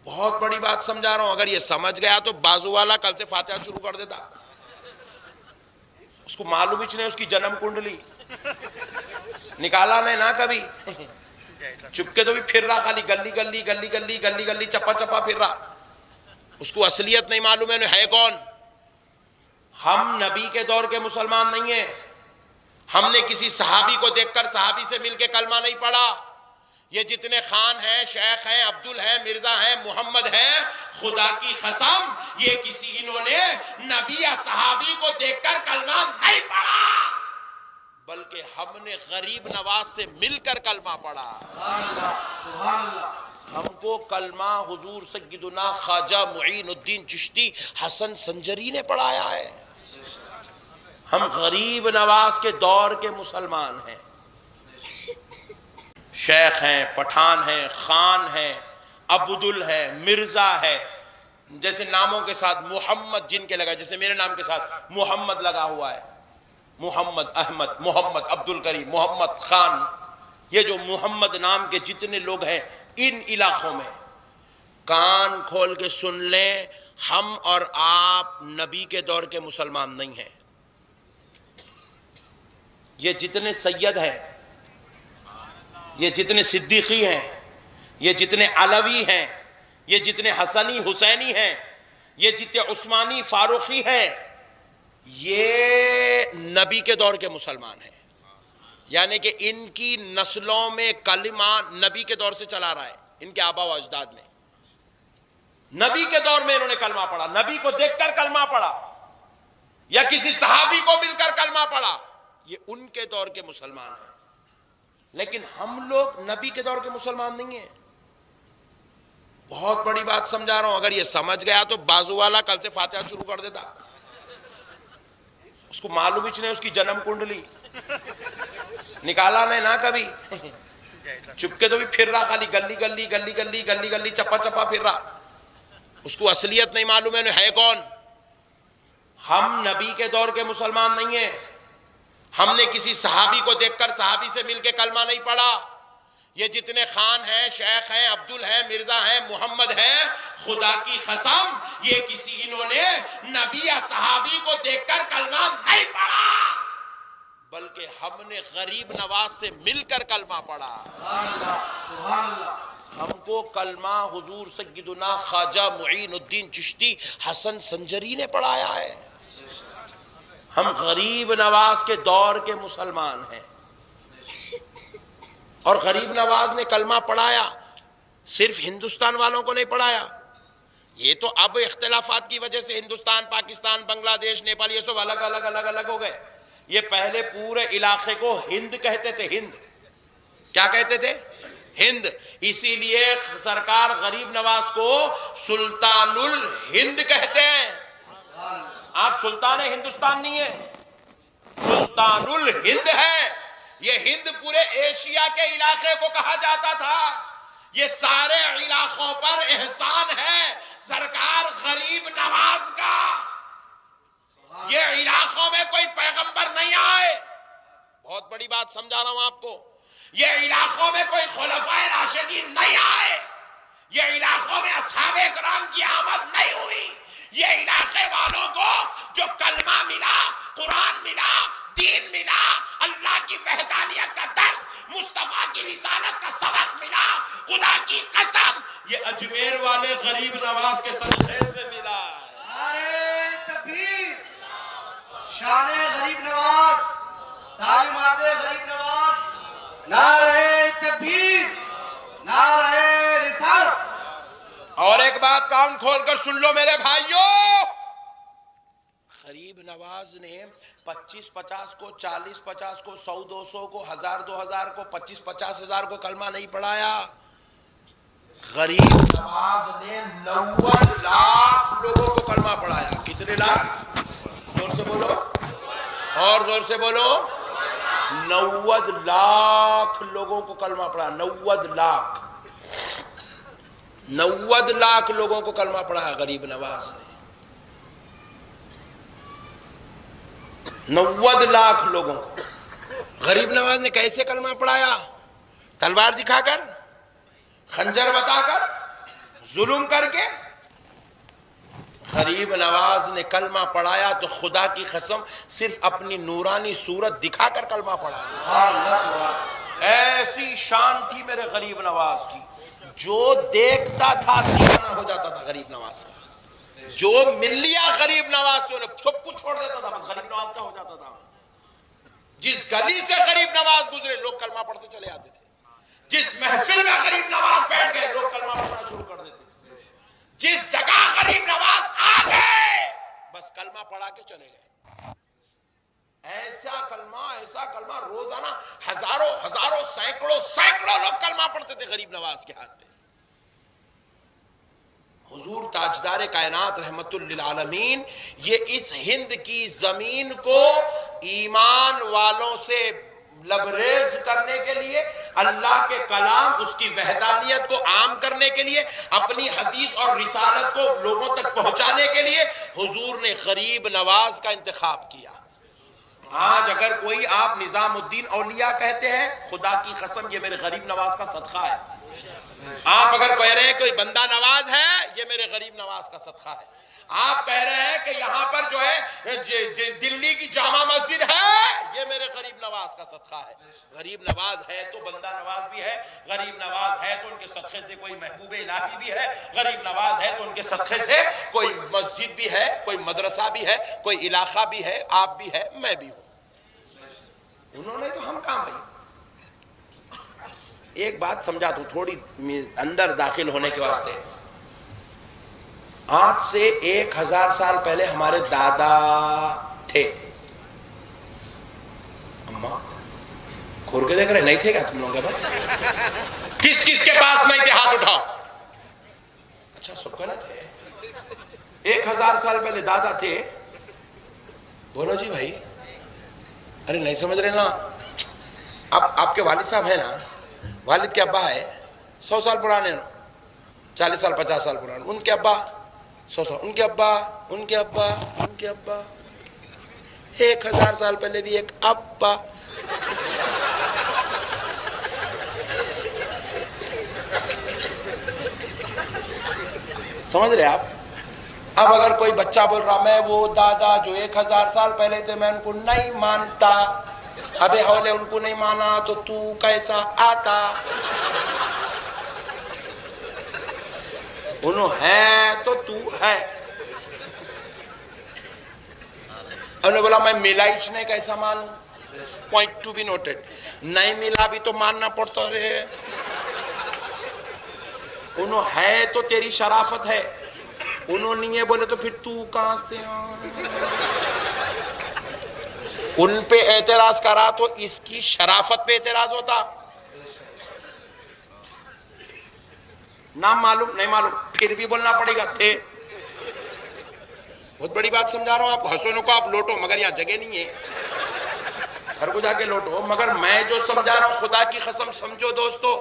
بہت بڑی بات سمجھا رہا ہوں. اگر یہ سمجھ گیا تو بازو والا کل سے فاتحہ شروع کر دیتا. اس کو معلوم ہی نہیں اس کی جنم کنڈلی نکالا نہیں نا کبھی. چپکے تو بھی پھر رہا خالی گلی گلی گلی گلی گلی گلی چپا چپا پھر رہا. اس کو اصلیت نہیں معلوم ہے کون. ہم نبی کے دور کے مسلمان نہیں ہیں. ہم نے کسی صحابی کو دیکھ کر صحابی سے مل کے کلمہ نہیں پڑھا. یہ جتنے خان ہیں، شیخ ہیں، عبدل ہیں، مرزا ہیں، محمد ہیں، خدا کی قسم یہ کسی انہوں نے نبی یا صحابی کو دیکھ کر کلمہ نہیں پڑھا، بلکہ ہم نے غریب نواز سے مل کر کلمہ پڑھا. ہم کو کلمہ حضور سیدنا خواجہ معین الدین چشتی حسن سنجری نے پڑھایا ہے. ہم غریب نواز کے دور کے مسلمان ہیں. شیخ ہیں، پٹھان ہیں، خان ہیں، عبدل ہے، مرزا ہے، جیسے ناموں کے ساتھ محمد جن کے لگا، جیسے میرے نام کے ساتھ محمد لگا ہوا ہے، محمد احمد، محمد عبد الکریم، محمد خان. یہ جو محمد نام کے جتنے لوگ ہیں ان علاقوں میں کان کھول کے سن لیں، ہم اور آپ نبی کے دور کے مسلمان نہیں ہیں. یہ جتنے سید ہیں، یہ جتنے صدیقی ہیں، یہ جتنے علوی ہیں، یہ جتنے حسنی حسینی ہیں، یہ جتنے عثمانی فاروقی ہیں، یہ نبی کے دور کے مسلمان ہیں. یعنی کہ ان کی نسلوں میں کلمہ نبی کے دور سے چلا رہا ہے. ان کے آبا و اجداد میں نبی کے دور میں انہوں نے کلمہ پڑھا، نبی کو دیکھ کر کلمہ پڑھا یا کسی صحابی کو مل کر کلمہ پڑھا. یہ ان کے دور کے مسلمان ہیں. لیکن ہم لوگ نبی کے دور کے مسلمان نہیں ہیں. بہت بڑی بات سمجھا رہا ہوں. اگر یہ سمجھ گیا تو بازو والا کل سے فاتحہ شروع کر دیتا. اس کو معلوم ہی نہیں اس کی جنم کنڈلی نکالا نہیں نا کبھی. چپکے تو بھی پھر رہا خالی گلی گلی گلی گلی گلی گلی چپا چپا پھر رہا. اس کو اصلیت نہیں معلوم ہے کون. ہم نبی کے دور کے مسلمان نہیں ہیں. ہم نے کسی صحابی کو دیکھ کر صحابی سے مل کے کلمہ نہیں پڑھا. یہ جتنے خان ہیں، شیخ ہیں، عبدل ہیں، مرزا ہیں، محمد ہیں، خدا کی قسم یہ کسی انہوں نے نبی یا صحابی کو دیکھ کر کلمہ نہیں پڑھا، بلکہ ہم نے غریب نواز سے مل کر کلمہ پڑھا. ہم کو کلمہ حضور سیدنا خواجہ معین الدین چشتی حسن سنجری نے پڑھایا ہے. ہم غریب نواز کے دور کے مسلمان ہیں. اور غریب نواز نے کلمہ پڑھایا صرف ہندوستان والوں کو نہیں پڑھایا. یہ تو اب اختلافات کی وجہ سے ہندوستان، پاکستان، بنگلہ دیش، نیپال یہ سب الگ الگ الگ الگ ہو گئے. یہ پہلے پورے علاقے کو ہند کہتے تھے. ہند کیا کہتے تھے؟ ہند. اسی لیے سرکار غریب نواز کو سلطان الہند کہتے ہیں. آپ سلطان ہندوستان نہیں ہے، سلطان الہند ہے. یہ ہند پورے ایشیا کے علاقے کو کہا جاتا تھا. یہ سارے علاقوں پر احسان ہے سرکار غریب نواز کا. یہ علاقوں میں کوئی پیغمبر نہیں آئے. بہت بڑی بات سمجھا رہا ہوں آپ کو. یہ علاقوں میں کوئی خلفائے راشدین نہیں آئے. یہ علاقوں میں اصحاب کرام کی آمد نہیں ہوئی. یہ علاقے والوں کو جو کلمہ ملا، قرآن ملا، دین ملا، اللہ کی وحدانیت کا درس، مصطفیٰ کی رسالت کا سبق ملا، خدا کی قسم یہ اجمیر والے غریب نواز کے صدقے سے ملا. نعرہ تکبیر، شان غریب نواز، تعلیمات غریب نواز، نعرہ تکبیر، نعرہ رسالت. اور ایک بات کان کھول کر سن لو میرے بھائیوں، غریب نواز نے 25-50 کو، 40-50 کو، 100-200 کو، 1000-2000 کو، 25-50 ہزار کو کلمہ نہیں پڑھایا. غریب نواز نے 90 لاکھ لوگوں کو کلمہ پڑھایا. کتنے لاکھ؟ زور سے بولو اور زور سے بولو. 90 لاکھ لوگوں کو کلمہ پڑھا. 90 لاکھ 90 لاکھ لوگوں کو کلمہ پڑھایا غریب نواز نے. 90 لاکھ لوگوں کو غریب نواز نے کیسے کلمہ پڑھایا؟ تلوار دکھا کر، خنجر بتا کر، ظلم کر کے غریب نواز نے کلمہ پڑھایا تو خدا کی قسم صرف اپنی نورانی صورت دکھا کر کلمہ پڑھایا. ایسی شان تھی میرے غریب نواز کی، جو دیکھتا تھا دیوانہ ہو جاتا تھا غریب نواز کا. جو مل لیا غریب نواز سے انہیں سب کچھ چھوڑ دیتا تھا، بس غریب نواز کا ہو جاتا تھا. جس گلی سے غریب نواز گزرے لوگ کلمہ پڑھتے چلے آتے تھے. جس محفل میں غریب نواز بیٹھ گئے لوگ کلمہ پڑھنا شروع کر دیتے تھے. جس جگہ غریب نواز آ گئے بس کلمہ پڑھا کے چلے گئے. ایسا کلمہ روزانہ ہزاروں سینکڑوں لوگ کلمہ پڑھتے تھے غریب نواز کے ہاتھ پہ. حضور تاجدار کائنات رحمت للعالمین یہ اس ہند کی زمین کو ایمان والوں سے لبریز کرنے کے لیے، اللہ کے کلام اس کی وحدانیت کو عام کرنے کے لیے، اپنی حدیث اور رسالت کو لوگوں تک پہنچانے کے لیے حضور نے غریب نواز کا انتخاب کیا. آج اگر کوئی آپ نظام الدین اولیاء کہتے ہیں، خدا کی قسم یہ میرے غریب نواز کا صدقہ ہے. آپ اگر کہہ رہے ہیں کوئی بندہ نواز ہے، یہ میرے غریب نواز کا صدقہ ہے. آپ کہہ رہے ہیں کہ یہاں پر جو ہے دلی کی جامع مسجد ہے، یہ میرے غریب نواز کا صدقہ ہے. غریب نواز ہے تو بندہ نواز بھی ہے، غریب نواز ہے تو ان کے صدقے سے کوئی محبوب الہی بھی ہے، غریب نواز ہے تو ان کے صدقے سے کوئی مسجد بھی ہے، کوئی مدرسہ بھی ہے، کوئی علاقہ بھی ہے، آپ بھی ہے، میں بھی ہوں. انہوں نے تو ہم کہاں بھائی. ایک بات سمجھا دوں تھوڑی اندر داخل ہونے کے واسطے. آج سے 1000 سال پہلے ہمارے دادا تھے. اماں کھور کے دیکھ رہے نہیں تھے کیا تم لوگوں کے پاس؟ کس کس کے پاس نہیں تھے ہاتھ اٹھاؤ. اچھا سب کا نہ تھے. 1000 سال پہلے دادا تھے. بولو جی بھائی. ارے نہیں سمجھ رہے نا. اب آپ کے والد صاحب ہیں نا، والد کے ابا ہے 100 سال پرانے، 40 سال 50 سال پرانے. ان کے ابا 100 ان کے ابا 1000 سال پہلے بھی ایک ابا. سمجھ رہے آپ؟ اب اگر کوئی بچہ بول رہا میں وہ دادا جو 1000 سال پہلے تھے میں ان کو نہیں مانتا، ابے حولے ان کو نہیں مانا تو تو کیسا آتا. انہوں ہے تو تو ہے. انہوں نے بولا میں ملائی نہیں کیسا مانوں. Point to be noted. نہیں ملا بھی تو ماننا پڑتا رہے. انہوں ہے تو تیری شرافت ہے، انہوں نہیں ہے بولے تو پھر تو کہاں سے ان پہ اعتراض کرا تو اس کی شرافت پہ اعتراض ہوتا. نام معلوم نہیں معلوم پھر بھی بولنا پڑے گا تھے. بہت بڑی بات سمجھا رہا ہوں آپ. ہنسونوں کو آپ لوٹو مگر یہاں جگہ نہیں ہے، گھر کو جا کے لوٹو. مگر میں جو سمجھا رہا ہوں خدا کی قسم سمجھو دوستو.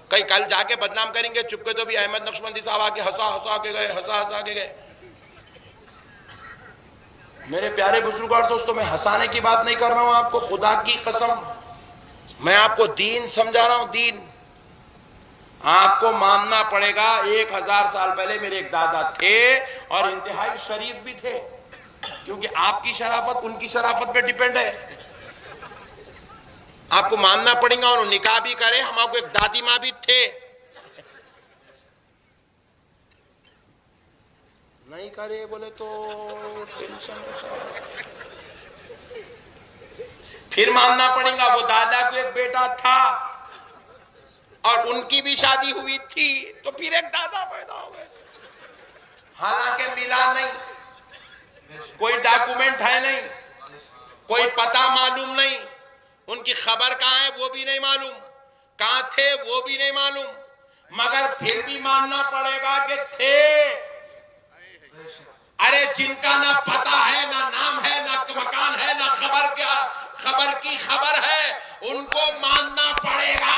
کئی کل جا کے بدنام کریں گے، چپ کے تو بھی احمد نقشبندی صاحب آ کے ہنسا کے گئے. میرے پیارے بزرگوار دوستو میں ہنسانے کی بات نہیں کر رہا ہوں آپ کو. خدا کی قسم میں آپ کو دین سمجھا رہا ہوں. دین آپ کو ماننا پڑے گا. 1000 سال پہلے میرے ایک دادا تھے اور انتہائی شریف بھی تھے، کیونکہ آپ کی شرافت ان کی شرافت پہ ڈیپینڈ ہے. آپ کو ماننا پڑے گا. اور نکاح بھی کرے. ہم آپ کو ایک دادی ماں بھی تھے. نہیں کرے بولے تو ٹینشن ہوتا. پھر ماننا پڑے گا. وہ دادا کو ایک بیٹا تھا اور ان کی بھی شادی ہوئی تھی تو پھر ایک دادا پیدا ہو گئے. حالانکہ ملا نہیں، کوئی ڈاکومنٹ ہے نہیں، کوئی پتہ معلوم نہیں، ان کی خبر کہاں ہے وہ بھی نہیں معلوم، کہاں تھے وہ بھی نہیں معلوم. مگر پھر بھی ماننا پڑے گا کہ تھے. ارے جن کا نہ پتہ ہے، نہ نام ہے، نہ مکان ہے، نہ خبر کی خبر ہے، ان کو ماننا پڑے گا.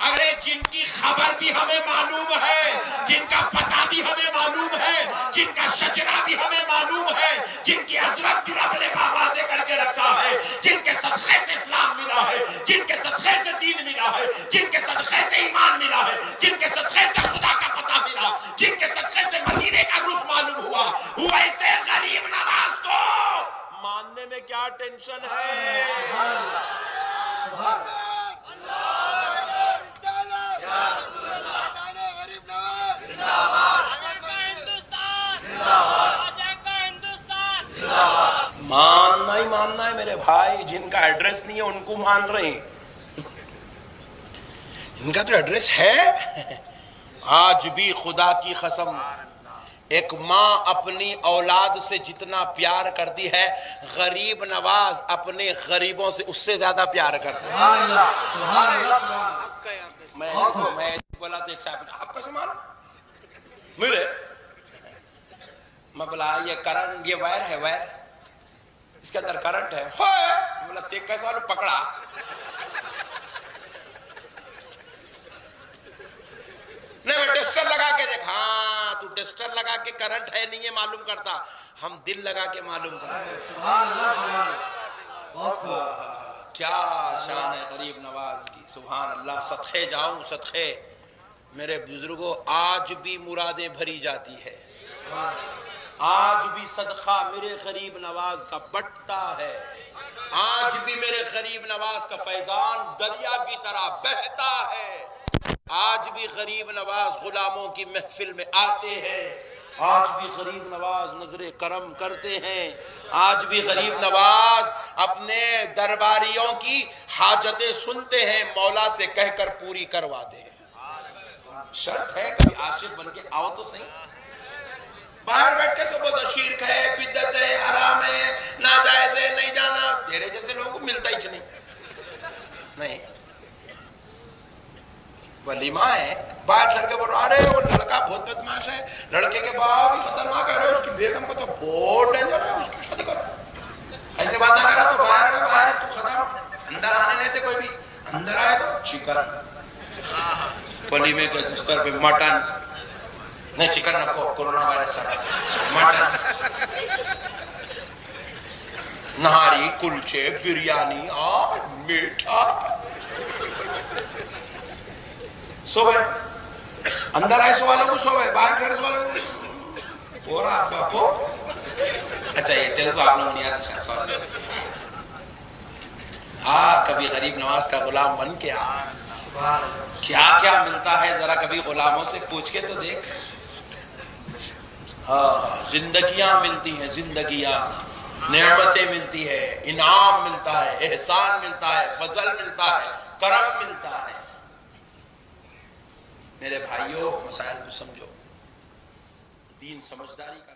ارے جن کی خبر بھی ہمیں معلوم ہے، جن کا پتہ بھی ہمیں معلوم ہے، جن کا شجرہ بھی ہمیں معلوم ہے، جن کی عظمت بھی رب نے واضح کر کے رکھا ہے، جن کے صدقے سے اسلام ملا ہے، جن کے صدقے سے دین ملا ہے، جن کے صدقے سے ایمان ملا ہے، جن کے صدقے سے خدا کا پتہ ملا. جن کے صدقے سے مدینے کا رخ معلوم ہوا، ویسے غریب نواز کو ماننے میں کیا ٹینشن ہے؟ ماننا ہی ماننا ہے میرے بھائی، جن کا ایڈریس نہیں ہے ان کو مان رہے ہیں، ان کا تو ایڈریس ہے۔ آج بھی خدا کی قسم ایک ماں اپنی اولاد سے جتنا پیار کرتی ہے، غریب نواز اپنے غریبوں سے اس سے زیادہ پیار کرتا ہے۔ میں بولا تو ایک صاحب آپ کیسے مانو میرے، میں بولا یہ کرنٹ، یہ وائر ہے، وائر اس کے اندر کرنٹ ہے، بولا دیکھ کیسا پکڑا، نہیں میں ٹیسٹر لگا کے دیکھ، ہاں تو ٹیسٹر لگا کے کرنٹ ہے نہیں ہے معلوم کرتا، ہم دل لگا کے معلوم کرتا۔ کیا شان ہے غریب نواز کی، سبحان اللہ۔ صدقے جاؤں صدقے میرے بزرگوں، آج بھی مرادیں بھری جاتی ہے، آج بھی صدقہ میرے غریب نواز کا بٹتا ہے، آج بھی میرے غریب نواز کا فیضان دریا کی طرح بہتا ہے، آج بھی غریب نواز غلاموں کی محفل میں آتے ہیں، آج بھی غریب نواز نظر کرم کرتے ہیں، آج بھی غریب نواز اپنے درباریوں کی حاجتیں سنتے ہیں، مولا سے کہہ کر پوری کرواتے ہیں۔ شرط ہے کبھی عاشق بن کے آؤ تو صحیح، باہر بیٹھ کے سب بولتا شرک ہے، بدعت ہے، حرام ہے، ناجائز ہے، نہیں جانا، تیرے جیسے لوگوں کو ملتا ہی نہیں۔ ولیمہ ہے، باہر لڑکے بول رہا ہے وہ لڑکا بہت بدماش ہے، لڑکے کے باپ بھی خطرناک ہے، اس کی بیگم کو تو بہت ڈینجر ہے، اس کی شادی کرو، ایسے بات نہ کرا تو باہر تو ختم، اندر آنے نہیں تھے کوئی بھی، اندر آئے تو چکن، ولیمے کے دستر پہ مٹن، نہیں چکن رکھو کورونا وائرس چل رہا ہے، مٹن، نہاری، کلچے، بریانی اور میٹھا، سو گئے اندر آئے سو والوں کو، سو گئے باہر کھڑے سو والوں کو، پورا باپو۔ اچھا یہ تیلگو آپ لوگوں نہیں آتا شاید، کبھی غریب نواز کا غلام بن کے آ، کیا کیا ملتا ہے ذرا کبھی غلاموں سے پوچھ کے تو دیکھ، زندگیاں ملتی ہیں، زندگیاں، نعمتیں ملتی ہے، انعام ملتا ہے، احسان ملتا ہے، فضل ملتا ہے، کرم ملتا ہے۔ میرے بھائیوں مسائل کو سمجھو، دین سمجھداری کا